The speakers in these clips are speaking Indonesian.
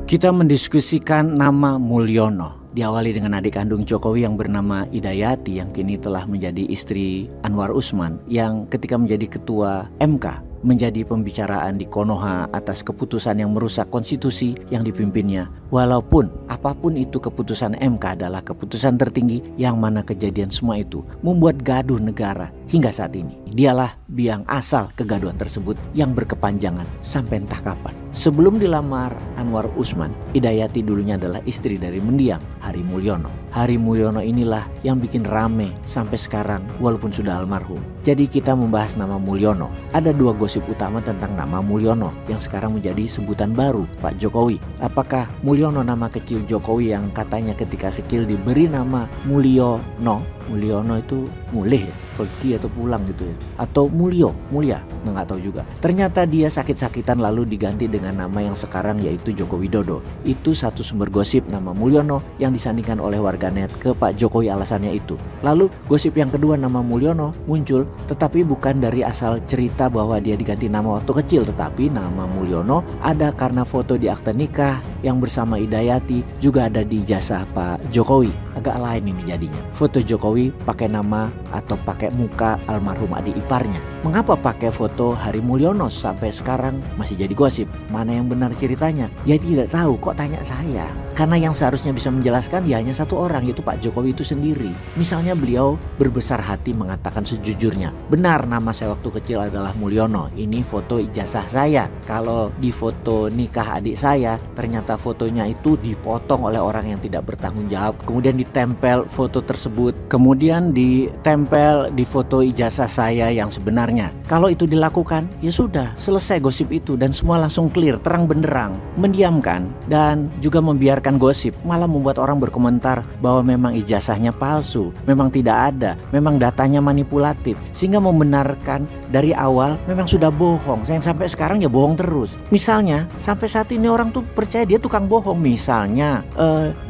Kita mendiskusikan nama Mulyono. Diawali dengan adik kandung Jokowi yang bernama Idayati yang kini telah menjadi istri Anwar Usman, yang ketika menjadi ketua MK menjadi pembicaraan di Konoha atas keputusan yang merusak konstitusi yang dipimpinnya. Walaupun apapun itu keputusan MK adalah keputusan tertinggi, yang mana kejadian semua itu membuat gaduh negara hingga saat ini. Dialah biang asal kegaduhan tersebut yang berkepanjangan sampai entah kapan. Sebelum dilamar Anwar Usman, Idayati dulunya adalah istri dari mendiang Hari Mulyono. Hari Mulyono inilah yang bikin rame sampai sekarang walaupun sudah almarhum. Jadi kita membahas nama Mulyono. Ada dua gosip utama tentang nama Mulyono yang sekarang menjadi sebutan baru Pak Jokowi. Apakah Mulyono nama kecil Jokowi yang katanya ketika kecil diberi nama Mulyono? Mulyono itu mulih ya, pergi atau pulang gitu ya, atau mulia, nggak tahu juga. Ternyata dia sakit-sakitan lalu diganti dengan nama yang sekarang yaitu Joko Widodo. Itu satu sumber gosip nama Mulyono yang disandingkan oleh warganet ke Pak Jokowi, alasannya itu. Lalu gosip yang kedua nama Mulyono muncul, tetapi bukan dari asal cerita bahwa dia diganti nama waktu kecil, tetapi nama Mulyono ada karena foto di akta nikah yang bersama Idayati juga ada di ijazah Pak Jokowi. Agak lain ini jadinya. Foto Jokowi pakai nama atau pakai muka almarhum adik iparnya. Mengapa pakai foto Hari Mulyono sampai sekarang masih jadi gosip? Mana yang benar ceritanya? Ya tidak tahu, kok tanya saya. Karena yang seharusnya bisa menjelaskan ya hanya satu orang, yaitu Pak Jokowi itu sendiri. Misalnya beliau berbesar hati mengatakan sejujurnya, benar nama saya waktu kecil adalah Mulyono. Ini foto ijazah saya. Kalau di foto nikah adik saya, ternyata fotonya itu dipotong oleh orang yang tidak bertanggung jawab. Kemudian ditempel foto tersebut, kemudian ditempel di foto ijazah saya yang sebenarnya. Kalau itu dilakukan, ya sudah selesai gosip itu dan semua langsung clear, terang benderang. Mendiamkan dan juga membiarkan gosip malah membuat orang berkomentar bahwa memang ijazahnya palsu, memang tidak ada, memang datanya manipulatif, sehingga membenarkan dari awal memang sudah bohong. Yang sampai sekarang ya bohong terus. Misalnya sampai saat ini orang tuh percaya dia tukang bohong. Misalnya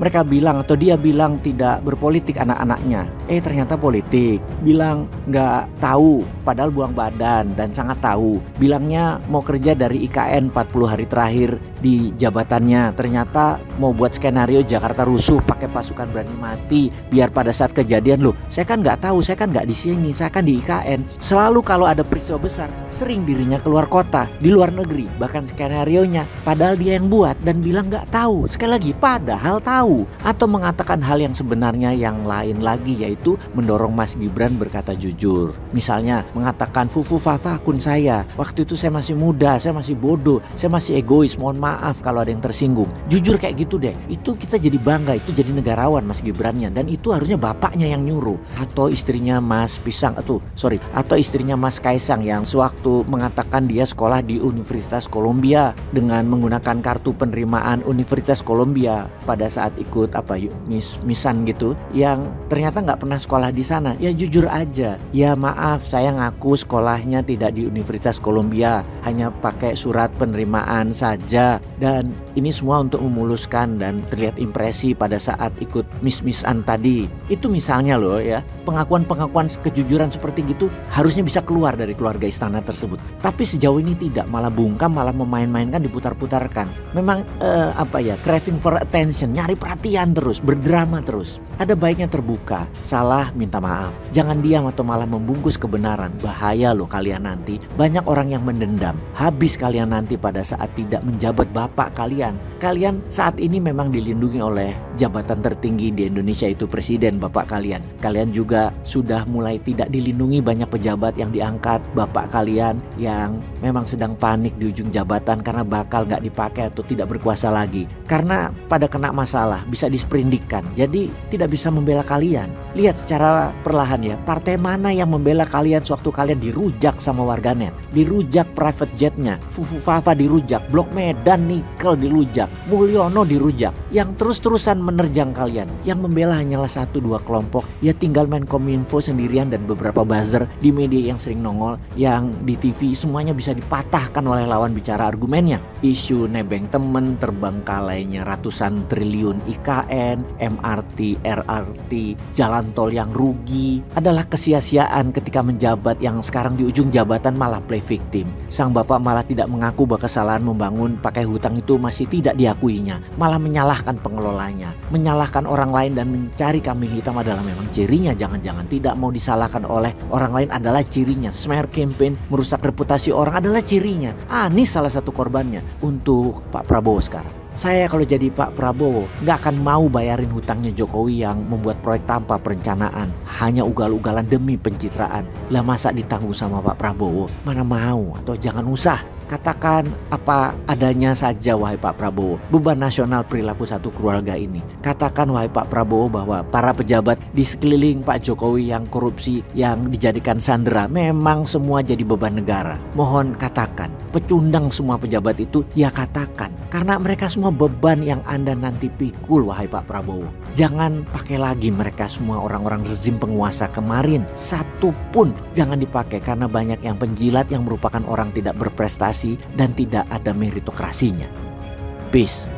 mereka bilang atau dia bilang tidak berpolitik anak-anaknya, ternyata politik. Bilang nggak tahu padahal buang badan dan sangat tahu. Bilangnya mau kerja dari IKN 40 hari terakhir di jabatannya, ternyata mau buat skenario Jakarta rusuh pakai pasukan berani mati biar pada saat kejadian, loh saya kan nggak tahu, saya kan nggak di sini, saya kan di IKN. Selalu kalau ada peristiwa besar sering dirinya keluar kota, di luar negeri, bahkan skenario-nya padahal dia yang buat dan bilang nggak tahu. Sekali lagi padahal tahu, atau mengatakan hal yang sebenarnya yang lain lagi, yaitu mendorong Mas Gibran berkata jujur. Misalnya mengatakan fufu fafa akun saya, waktu itu saya masih muda, saya masih bodoh, saya masih egois, mohon maaf kalau ada yang tersinggung. Jujur kayak gitu deh, itu kita jadi bangga, itu jadi negarawan Mas Gibrannya, dan itu harusnya bapaknya yang nyuruh, atau istrinya Mas Pisang atau istrinya Mas Kaisang yang sewaktu mengatakan dia sekolah di Universitas Columbia dengan menggunakan kartu penerimaan Universitas Columbia pada saat ikut misan gitu, yang ternyata nggak pernah sekolah di sana. Ya jujur aja, ya maaf saya ngaku sekolahnya tidak di Universitas Columbia, hanya pakai surat penerimaan saja, dan ini semua untuk memuluskan dan terlihat impresi pada saat ikut misan tadi. Itu misalnya loh ya, pengakuan-pengakuan kejujuran seperti gitu harusnya bisa keluar dari keluarga istana tersebut. Tapi sejauh ini tidak, malah bungkam, malah memain-mainkan, diputar-putarkan. Memang craving for attention, nyari perhatian terus, berdrama terus. Ada baiknya terbuka, salah minta maaf. Jangan diam atau malah membungkus kebenaran. Bahaya loh kalian nanti. Banyak orang yang mendendam. Habis kalian nanti pada saat tidak menjabat bapak kalian. Kalian saat ini memang dilindungi oleh jabatan tertinggi di Indonesia, itu presiden bapak kalian. Kalian juga sudah mulai tidak dilindungi banyak pejabat yang diangkat bapak kalian yang memang sedang panik di ujung jabatan karena bakal nggak dipakai atau tidak berkuasa lagi. Karena pada kena masalah bisa disperindikan. Jadi tidak bisa membela kalian. Lihat secara perlahan ya, partai mana yang membela kalian sewaktu kalian dirujak sama warganet, dirujak private jetnya, Fufu Fafa dirujak, Blok Medan Nikel dirujak, Mulyono dirujak, yang terus-terusan menerjang kalian. Yang membela hanyalah 1-2 kelompok, ya tinggal Menkominfo sendirian dan beberapa buzzer di media yang sering nongol, yang di TV, semuanya bisa dipatahkan oleh lawan bicara argumennya. Isu nebeng temen, terbengkalainya ratusan triliun IKN, MRT, RRT, jalan kontol yang rugi, adalah kesia-siaan ketika menjabat yang sekarang di ujung jabatan malah play victim. Sang bapak malah tidak mengaku bahwa kesalahan membangun pakai hutang itu masih tidak diakuinya, malah menyalahkan pengelolanya, menyalahkan orang lain dan mencari kambing hitam adalah memang cirinya. Jangan-jangan tidak mau disalahkan oleh orang lain adalah cirinya. Smear campaign, merusak reputasi orang adalah cirinya. Anies salah satu korbannya. Untuk Pak Prabowo sekarang, saya kalau jadi Pak Prabowo nggak akan mau bayarin hutangnya Jokowi yang membuat proyek tanpa perencanaan, hanya ugal-ugalan demi pencitraan. Lah masa ditanggung sama Pak Prabowo? Mana mau, atau jangan usah. Katakan apa adanya saja wahai Pak Prabowo, beban nasional perilaku satu keluarga ini. Katakan wahai Pak Prabowo bahwa para pejabat di sekeliling Pak Jokowi yang korupsi, yang dijadikan sandera, memang semua jadi beban negara. Mohon katakan, pecundang semua pejabat itu, ya katakan. Karena mereka semua beban yang Anda nanti pikul wahai Pak Prabowo. Jangan pakai lagi mereka semua orang-orang rezim penguasa kemarin. Satu pun jangan dipakai karena banyak yang penjilat yang merupakan orang tidak berprestasi dan tidak ada meritokrasinya. Peace.